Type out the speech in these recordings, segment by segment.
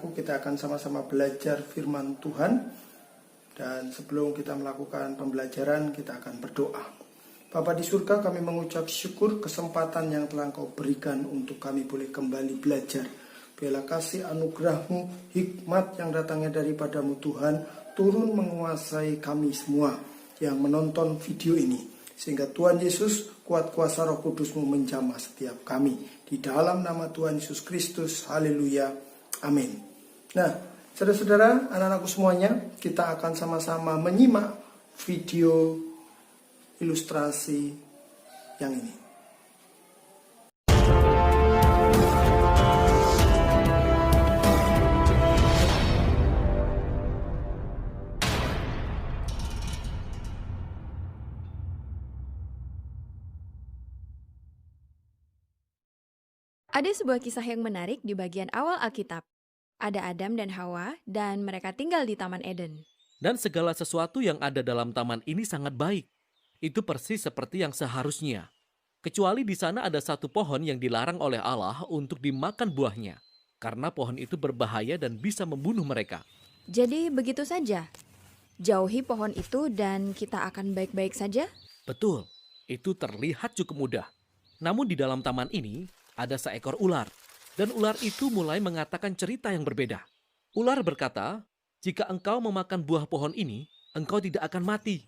saudaraku, kita akan sama-sama belajar firman Tuhan. Dan sebelum kita melakukan pembelajaran, kita akan berdoa. Bapa di surga, kami mengucap syukur kesempatan yang telah Engkau berikan untuk kami boleh kembali belajar. Biarlah kasih anugerah-Mu, hikmat yang datangnya daripadamu Tuhan, turun menguasai kami semua yang menonton video ini. Sehingga Tuhan Yesus, kuat kuasa Roh Kudus-Mu menjamah setiap kami. Di dalam nama Tuhan Yesus Kristus, haleluya, amin. Nah, saudara-saudara, anak-anakku semuanya, kita akan sama-sama menyimak video ilustrasi yang ini. Ada sebuah kisah yang menarik di bagian awal Alkitab. Ada Adam dan Hawa, dan mereka tinggal di Taman Eden. Dan segala sesuatu yang ada dalam taman ini sangat baik. Itu persis seperti yang seharusnya. Kecuali di sana ada satu pohon yang dilarang oleh Allah untuk dimakan buahnya. Karena pohon itu berbahaya dan bisa membunuh mereka. Jadi begitu saja. Jauhi pohon itu dan kita akan baik-baik saja? Betul, itu terlihat cukup mudah. Namun di dalam taman ini, ada seekor ular, dan ular itu mulai mengatakan cerita yang berbeda. Ular berkata, jika engkau memakan buah pohon ini, engkau tidak akan mati,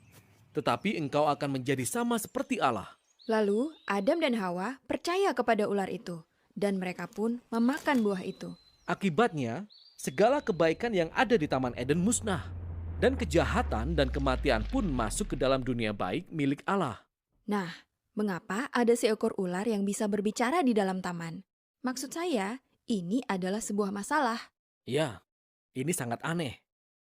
tetapi engkau akan menjadi sama seperti Allah. Lalu Adam dan Hawa percaya kepada ular itu, dan mereka pun memakan buah itu. Akibatnya, segala kebaikan yang ada di Taman Eden musnah, dan kejahatan dan kematian pun masuk ke dalam dunia baik milik Allah. Nah, mengapa ada seekor ular yang bisa berbicara di dalam taman? Maksud saya, ini adalah sebuah masalah. Ya, ini sangat aneh.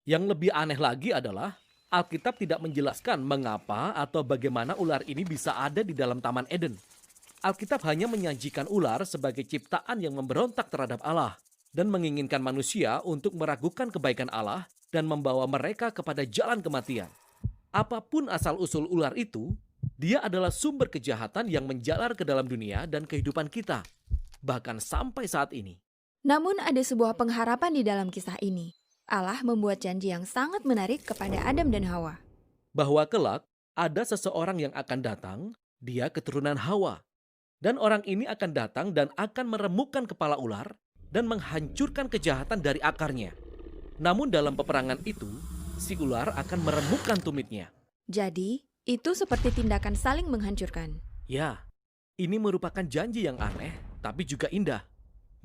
Yang lebih aneh lagi adalah Alkitab tidak menjelaskan mengapa atau bagaimana ular ini bisa ada di dalam Taman Eden. Alkitab hanya menyajikan ular sebagai ciptaan yang memberontak terhadap Allah dan menginginkan manusia untuk meragukan kebaikan Allah dan membawa mereka kepada jalan kematian. Apapun asal-usul ular itu, dia adalah sumber kejahatan yang menjalar ke dalam dunia dan kehidupan kita, bahkan sampai saat ini. Namun ada sebuah pengharapan di dalam kisah ini. Allah membuat janji yang sangat menarik kepada Adam dan Hawa. Bahwa kelak ada seseorang yang akan datang, dia keturunan Hawa. Dan orang ini akan datang dan akan meremukkan kepala ular dan menghancurkan kejahatan dari akarnya. Namun dalam peperangan itu, si ular akan meremukkan tumitnya. Jadi, itu seperti tindakan saling menghancurkan. Ya, ini merupakan janji yang aneh, tapi juga indah.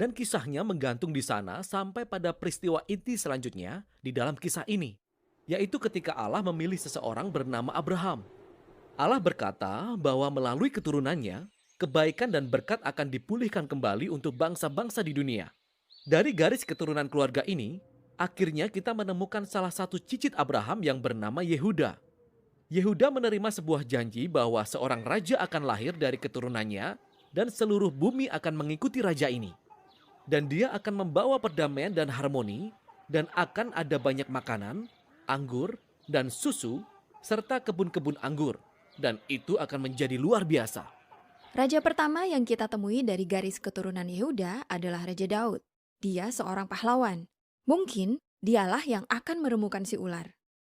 Dan kisahnya menggantung di sana sampai pada peristiwa inti selanjutnya di dalam kisah ini. Yaitu ketika Allah memilih seseorang bernama Abraham. Allah berkata bahwa melalui keturunannya, kebaikan dan berkat akan dipulihkan kembali untuk bangsa-bangsa di dunia. Dari garis keturunan keluarga ini, akhirnya kita menemukan salah satu cicit Abraham yang bernama Yehuda. Yehuda menerima sebuah janji bahwa seorang raja akan lahir dari keturunannya dan seluruh bumi akan mengikuti raja ini. Dan dia akan membawa perdamaian dan harmoni dan akan ada banyak makanan, anggur, dan susu, serta kebun-kebun anggur. Dan itu akan menjadi luar biasa. Raja pertama yang kita temui dari garis keturunan Yehuda adalah Raja Daud. Dia seorang pahlawan. Mungkin dialah yang akan meremukkan si ular.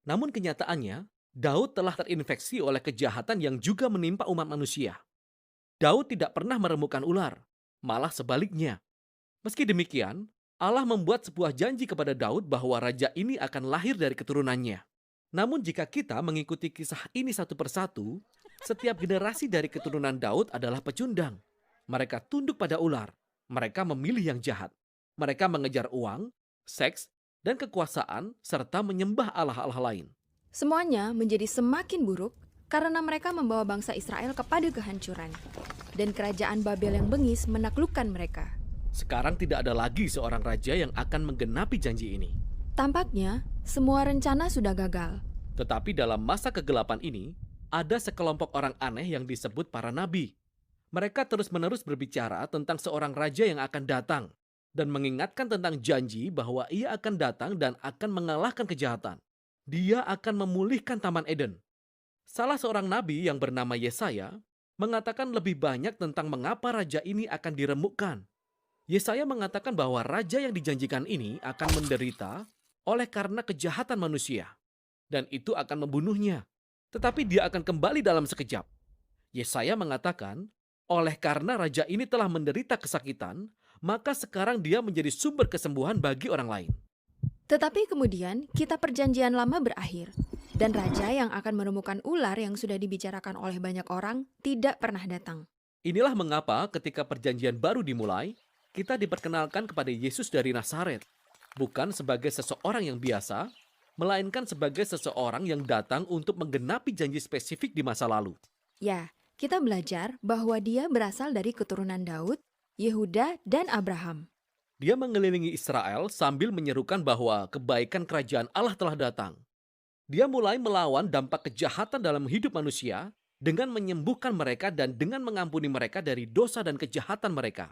Namun kenyataannya, Daud telah terinfeksi oleh kejahatan yang juga menimpa umat manusia. Daud tidak pernah meremukkan ular, malah sebaliknya. Meski demikian, Allah membuat sebuah janji kepada Daud bahwa raja ini akan lahir dari keturunannya. Namun jika kita mengikuti kisah ini satu persatu, setiap generasi dari keturunan Daud adalah pecundang. Mereka tunduk pada ular, mereka memilih yang jahat. Mereka mengejar uang, seks, dan kekuasaan, serta menyembah allah-allah lain. Semuanya menjadi semakin buruk karena mereka membawa bangsa Israel kepada kehancuran. Dan kerajaan Babel yang bengis menaklukkan mereka. Sekarang tidak ada lagi seorang raja yang akan menggenapi janji ini. Tampaknya semua rencana sudah gagal. Tetapi dalam masa kegelapan ini, ada sekelompok orang aneh yang disebut para nabi. Mereka terus-menerus berbicara tentang seorang raja yang akan datang dan mengingatkan tentang janji bahwa ia akan datang dan akan mengalahkan kejahatan. Dia akan memulihkan Taman Eden. Salah seorang nabi yang bernama Yesaya mengatakan lebih banyak tentang mengapa raja ini akan diremukkan. Yesaya mengatakan bahwa raja yang dijanjikan ini akan menderita oleh karena kejahatan manusia, dan itu akan membunuhnya. Tetapi dia akan kembali dalam sekejap. Yesaya mengatakan, oleh karena raja ini telah menderita kesakitan, maka sekarang dia menjadi sumber kesembuhan bagi orang lain. Tetapi kemudian kitab perjanjian lama berakhir, dan raja yang akan menemukan ular yang sudah dibicarakan oleh banyak orang tidak pernah datang. Inilah mengapa ketika perjanjian baru dimulai, kita diperkenalkan kepada Yesus dari Nazaret, bukan sebagai seseorang yang biasa, melainkan sebagai seseorang yang datang untuk menggenapi janji spesifik di masa lalu. Ya, kita belajar bahwa dia berasal dari keturunan Daud, Yehuda, dan Abraham. Dia mengelilingi Israel sambil menyerukan bahwa kebaikan kerajaan Allah telah datang. Dia mulai melawan dampak kejahatan dalam hidup manusia dengan menyembuhkan mereka dan dengan mengampuni mereka dari dosa dan kejahatan mereka.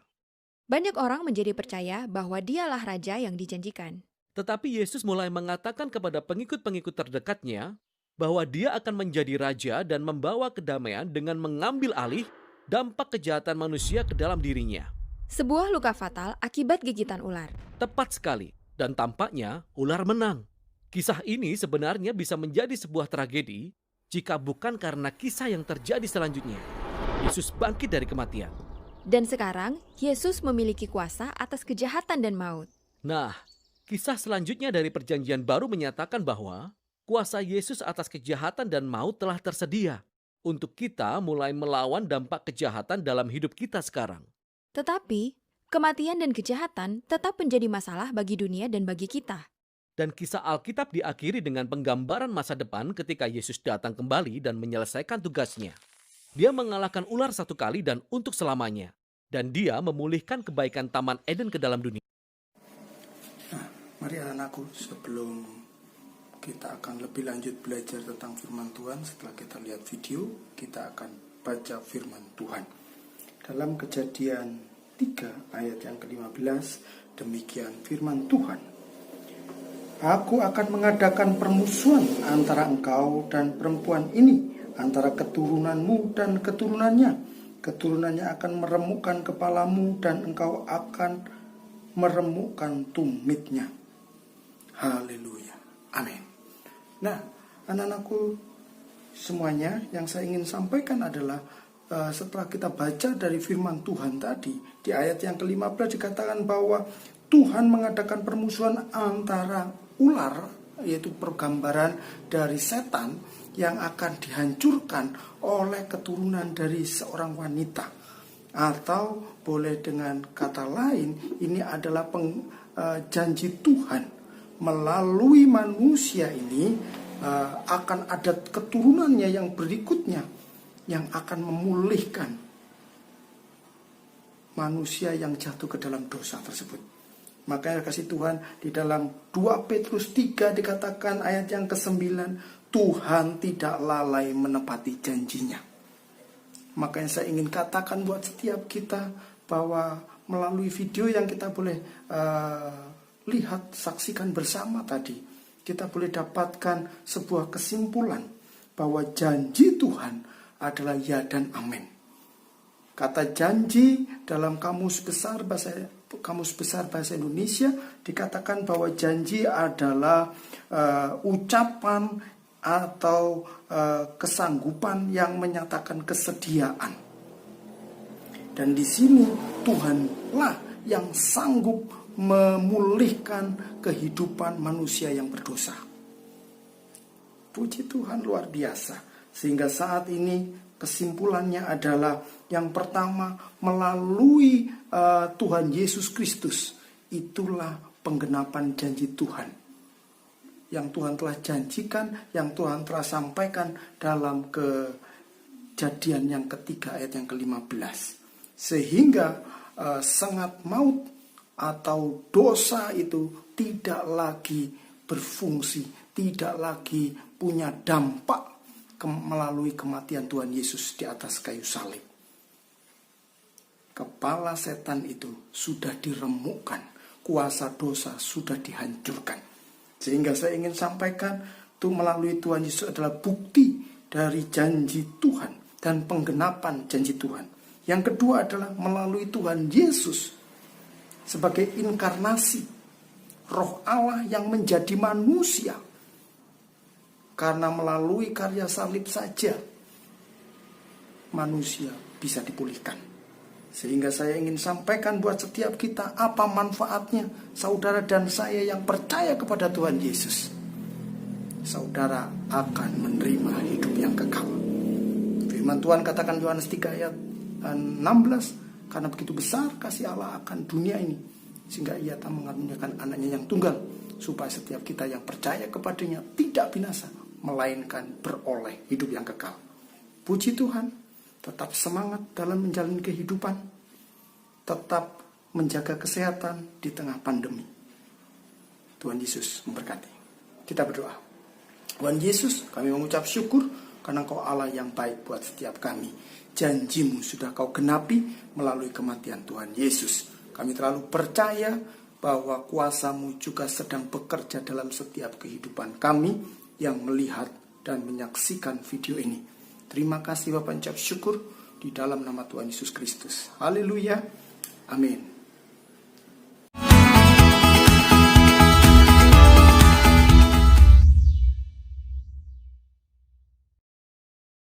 Banyak orang menjadi percaya bahwa dialah raja yang dijanjikan. Tetapi Yesus mulai mengatakan kepada pengikut-pengikut terdekatnya bahwa dia akan menjadi raja dan membawa kedamaian dengan mengambil alih dampak kejahatan manusia ke dalam dirinya. Sebuah luka fatal akibat gigitan ular. Tepat sekali, dan tampaknya ular menang. Kisah ini sebenarnya bisa menjadi sebuah tragedi jika bukan karena kisah yang terjadi selanjutnya. Yesus bangkit dari kematian. Dan sekarang, Yesus memiliki kuasa atas kejahatan dan maut. Nah, kisah selanjutnya dari perjanjian baru menyatakan bahwa kuasa Yesus atas kejahatan dan maut telah tersedia untuk kita mulai melawan dampak kejahatan dalam hidup kita sekarang. Tetapi, kematian dan kejahatan tetap menjadi masalah bagi dunia dan bagi kita. Dan kisah Alkitab diakhiri dengan penggambaran masa depan ketika Yesus datang kembali dan menyelesaikan tugasnya. Dia mengalahkan ular satu kali dan untuk selamanya. Dan dia memulihkan kebaikan Taman Eden ke dalam dunia. Nah, mari anak-anakku, sebelum kita akan lebih lanjut belajar tentang firman Tuhan, setelah kita lihat video, kita akan baca firman Tuhan. Dalam Kejadian 3 ayat yang ke-15, demikian firman Tuhan. Aku akan mengadakan permusuhan antara engkau dan perempuan ini, antara keturunanmu dan keturunannya. Keturunannya akan meremukkan kepalamu dan engkau akan meremukkan tumitnya. Haleluya. Amin. Nah, anak-anakku semuanya, yang saya ingin sampaikan adalah setelah kita baca dari firman Tuhan tadi, di ayat yang ke-15 dikatakan bahwa Tuhan mengadakan permusuhan antara ular, yaitu pergambaran dari setan yang akan dihancurkan oleh keturunan dari seorang wanita. Atau boleh dengan kata lain, ini adalah janji Tuhan melalui manusia ini akan ada keturunannya yang berikutnya yang akan memulihkan manusia yang jatuh ke dalam dosa tersebut. Makanya kasih Tuhan, di dalam 2 Petrus 3 dikatakan ayat yang ke-9, Tuhan tidak lalai menepati janjinya. Makanya saya ingin katakan buat setiap kita bahwa melalui video yang kita boleh lihat, saksikan bersama tadi, kita boleh dapatkan sebuah kesimpulan bahwa janji Tuhan adalah ya dan amin. Kata janji dalam kamus besar bahasa Indonesia dikatakan bahwa janji adalah ucapan atau kesanggupan yang menyatakan kesediaan. Dan di sini Tuhanlah yang sanggup memulihkan kehidupan manusia yang berdosa. Puji Tuhan, luar biasa. Sehingga saat ini kesimpulannya adalah yang pertama, melalui Tuhan Yesus Kristus, itulah penggenapan janji Tuhan yang Tuhan telah janjikan, yang Tuhan telah sampaikan dalam Kejadian yang ketiga ayat yang ke-15. Sehingga sengat maut atau dosa itu tidak lagi berfungsi, tidak lagi punya dampak melalui kematian Tuhan Yesus di atas kayu salib. Kepala setan itu sudah diremukkan, kuasa dosa sudah dihancurkan. Sehingga saya ingin sampaikan, itu melalui Tuhan Yesus adalah bukti dari janji Tuhan dan penggenapan janji Tuhan. Yang kedua adalah melalui Tuhan Yesus, sebagai inkarnasi Roh Allah yang menjadi manusia. Karena melalui karya salib saja manusia bisa dipulihkan. Sehingga saya ingin sampaikan buat setiap kita, apa manfaatnya saudara dan saya yang percaya kepada Tuhan Yesus. Saudara akan menerima hidup yang kekal. Firman Tuhan katakan Yohanes 3 ayat 16, karena begitu besar kasih Allah akan dunia ini, sehingga ia tak mengaruniakan anaknya yang tunggal, supaya setiap kita yang percaya kepadanya tidak binasa, melainkan beroleh hidup yang kekal. Puji Tuhan. Tetap semangat dalam menjalani kehidupan. Tetap menjaga kesehatan di tengah pandemi. Tuhan Yesus memberkati. Kita berdoa. Tuhan Yesus, kami mengucap syukur karena Engkau Allah yang baik buat setiap kami. Janji-Mu sudah Kau genapi melalui kematian Tuhan Yesus. Kami terlalu percaya bahwa kuasa-Mu juga sedang bekerja dalam setiap kehidupan kami yang melihat dan menyaksikan video ini. Terima kasih Bapak, ucap syukur di dalam nama Tuhan Yesus Kristus. Haleluya. Amin.